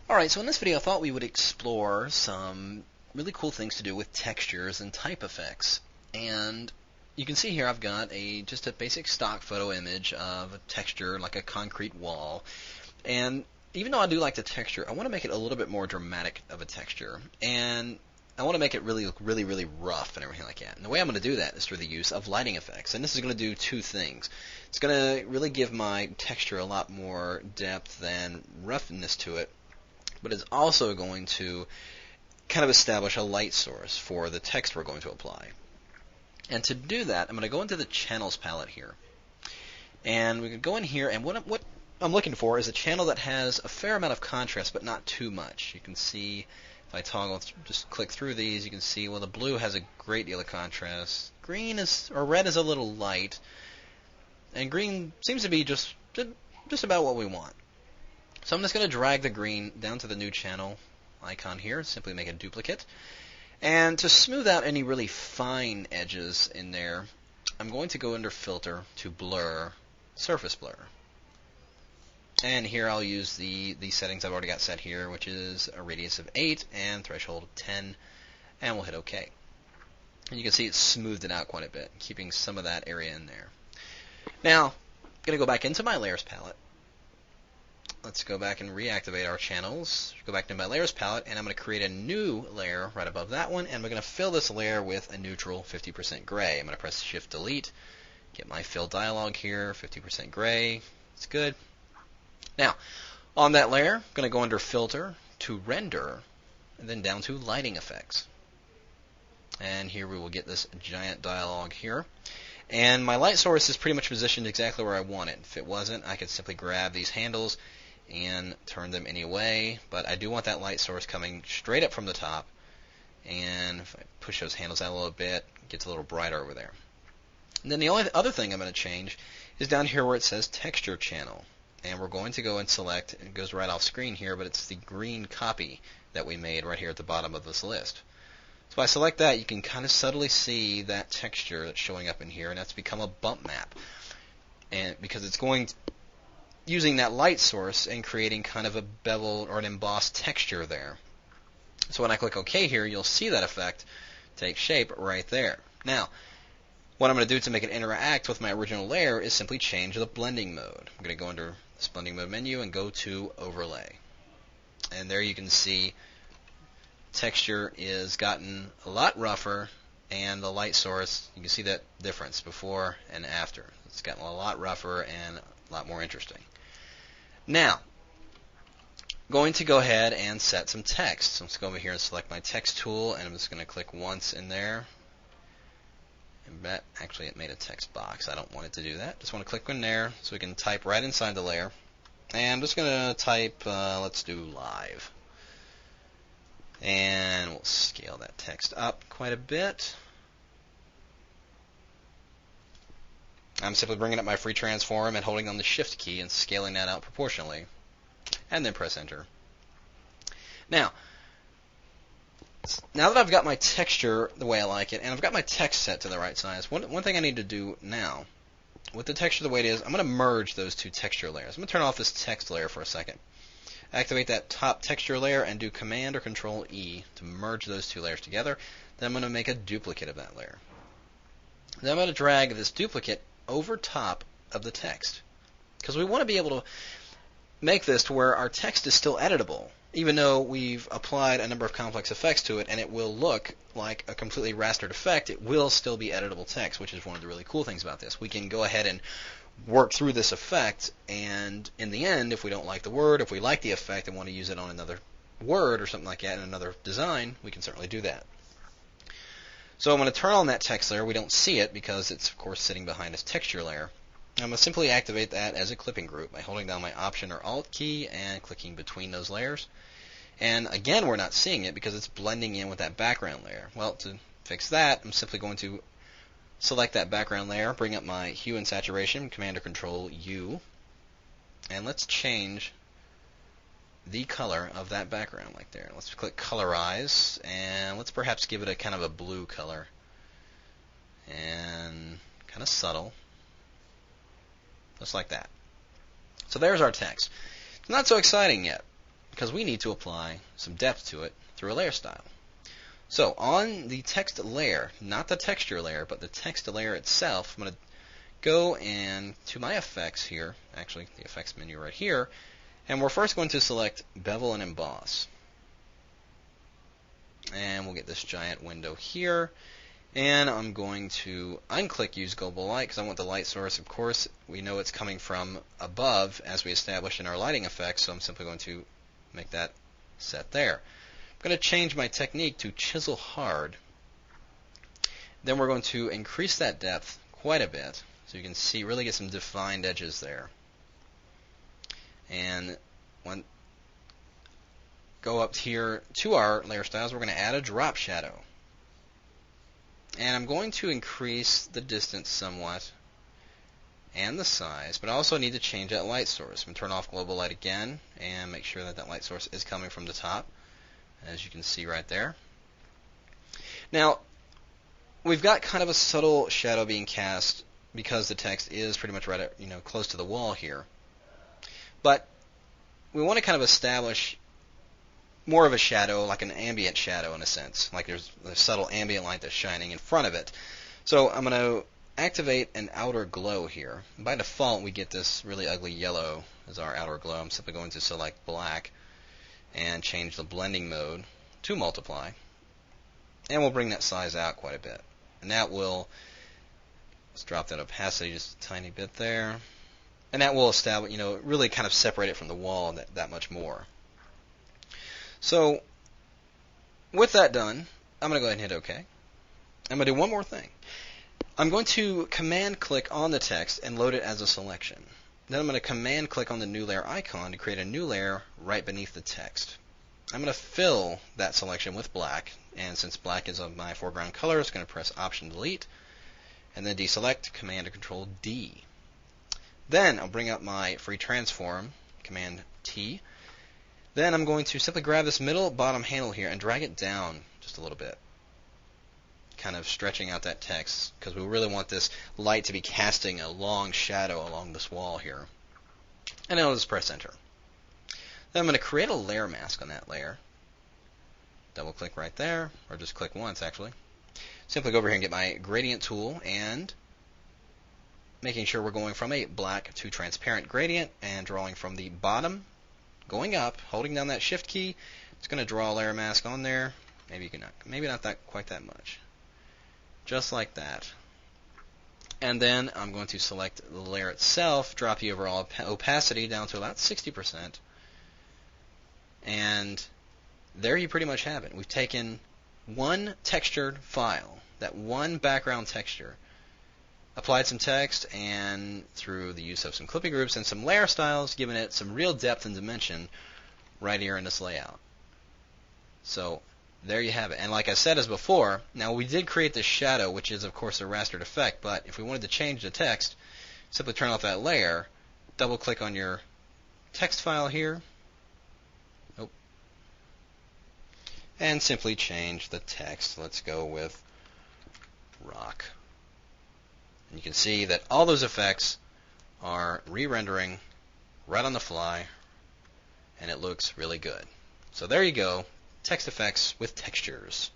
Alright, so in this video I thought we would explore some really cool things to do with textures and type effects. And you can see here I've got just a basic stock photo image of a texture like a concrete wall. And even though I do like the texture, I want to make it a little bit more dramatic of a texture. And I want to make it really look really rough and everything like that. And the way I'm going to do that is through the use of lighting effects. And this is going to do two things. It's going to really give my texture a lot more depth and roughness to it, but it's also going to kind of establish a light source for the text we're going to apply. And to do that, I'm going to go into the channels palette here. And we can go in here, and what I'm looking for is a channel that has a fair amount of contrast, but not too much. You can see, if I toggle, just click through these, you can see, well, the blue has a great deal of contrast. Green is, or red is a little light. And green seems to be just about what we want. So I'm just going to drag the green down to the new channel icon here, simply make a duplicate. And to smooth out any really fine edges in there, I'm going to go under Filter to Blur, Surface Blur. And here I'll use the settings I've already got set here, which is a radius of 8 and threshold of 10, and we'll hit OK. And you can see it's smoothed it out quite a bit, keeping some of that area in there. Now, I'm going to go back into my Layers palette. Let's go back and reactivate our channels. Go back to my Layers palette, and I'm going to create a new layer right above that one, and we're going to fill this layer with a neutral 50% gray. I'm going to press Shift-Delete, get my fill dialog here, 50% gray. It's good. Now, on that layer, I'm going to go under Filter to Render, and then down to Lighting Effects. And here we will get this giant dialog here. And my light source is pretty much positioned exactly where I want it. If it wasn't, I could simply grab these handles and turn them any way, but I do want that light source coming straight up from the top. And if I push those handles out a little bit, it gets a little brighter over there. And then the only other thing I'm going to change is down here where it says Texture Channel. And we're going to go and select, it goes right off screen here, but it's the green copy that we made right here at the bottom of this list. So if I select that, you can kind of subtly see that texture that's showing up in here, and that's become a bump map. And because it's going using that light source and creating kind of a beveled or an embossed texture there. So when I click OK here, you'll see that effect take shape right there. Now, what I'm going to do to make it interact with my original layer is simply change the blending mode. I'm going to go under this blending mode menu and go to Overlay. And there you can see texture is gotten a lot rougher, and the light source, you can see that difference before and after. It's gotten a lot rougher and a lot more interesting. Now, going to go ahead and set some text. So let's go over here and select my text tool, and I'm just going to click once in there. And actually, it made a text box. I don't want it to do that. Just want to click in there so we can type right inside the layer. And I'm just going to type, let's do live. And we'll scale that text up quite a bit. I'm simply bringing up my free transform and holding on the Shift key and scaling that out proportionally. And then press Enter. Now that I've got my texture the way I like it, and I've got my text set to the right size, one thing I need to do now, with the texture the way it is, I'm going to merge those two texture layers. I'm going to turn off this text layer for a second. Activate that top texture layer and do Command or Control E to merge those two layers together. Then I'm going to make a duplicate of that layer. Then I'm going to drag this duplicate over top of the text, because we want to be able to make this to where our text is still editable, even though we've applied a number of complex effects to it, and it will look like a completely rastered effect. It will still be editable text, which is one of the really cool things about this. We can go ahead and work through this effect, and in the end, if we don't like the word, if we like the effect and want to use it on another word or something like that in another design, we can certainly do that. So I'm going to turn on that text layer. We don't see it because it's, of course, sitting behind this texture layer. I'm going to simply activate that as a clipping group by holding down my Option or Alt key and clicking between those layers. And again, we're not seeing it because it's blending in with that background layer. Well, to fix that, I'm simply going to select that background layer, bring up my hue and saturation, Command or Control U, and let's change the color of that background like there. Let's click Colorize, and let's perhaps give it a kind of a blue color, and kind of subtle, just like that. So there's our text. It's not so exciting yet. because we need to apply some depth to it through a layer style. So on the text layer, not the texture layer, but the text layer itself, I'm going to go and to my effects here, actually the effects menu right here, and we're first going to select bevel and emboss. And we'll get this giant window here. And I'm going to unclick use global light because I want the light source. Of course, we know it's coming from above as we established in our lighting effects, so I'm simply going to make that set there. I'm going to change my technique to chisel hard. Then we're going to increase that depth quite a bit so you can see, really get some defined edges there. And go up here to our layer styles, we're going to add a drop shadow. And I'm going to increase the distance somewhat and the size, but I also need to change that light source. I'm going to turn off global light again and make sure that that light source is coming from the top, as you can see right there. Now, we've got kind of a subtle shadow being cast because the text is pretty much right at, close to the wall here. But we want to kind of establish more of a shadow, like an ambient shadow in a sense, like there's a subtle ambient light that's shining in front of it. So I'm going to activate an outer glow here. By default, we get this really ugly yellow as our outer glow. I'm simply going to select black and change the blending mode to multiply, and we'll bring that size out quite a bit. And that will, let's drop that opacity just a tiny bit there, and that will establish, really kind of separate it from the wall that much more. So with that done, I'm going to go ahead and hit OK. I'm going to do one more thing. I'm going to command click on the text and load it as a selection. Then I'm going to command click on the new layer icon to create a new layer right beneath the text. I'm going to fill that selection with black, and since black is my foreground color, it's going to press Option Delete and then deselect, Command and Control D. Then I'll bring up my free transform, Command T. Then I'm going to simply grab this middle bottom handle here and drag it down just a little bit, kind of stretching out that text, because we really want this light to be casting a long shadow along this wall here. And then I'll just press Enter. Then I'm going to create a layer mask on that layer. Double click right there, or just click once actually. Simply go over here and get my gradient tool, and making sure we're going from a black to transparent gradient and drawing from the bottom going up, holding down that shift key. It's going to draw a layer mask on there. Maybe not quite that much. Just like that. And then I'm going to select the layer itself, drop the overall opacity down to about 60%. And there you pretty much have it. We've taken one textured file, that one background texture, applied some text, and through the use of some clipping groups and some layer styles, given it some real depth and dimension right here in this layout. So there you have it. And like I said as before, now we did create this shadow, which is of course a rastered effect, but if we wanted to change the text, simply turn off that layer, double click on your text file here, and simply change the text. Let's go with rock. And you can see that all those effects are re-rendering right on the fly, and it looks really good. So there you go, text effects with textures.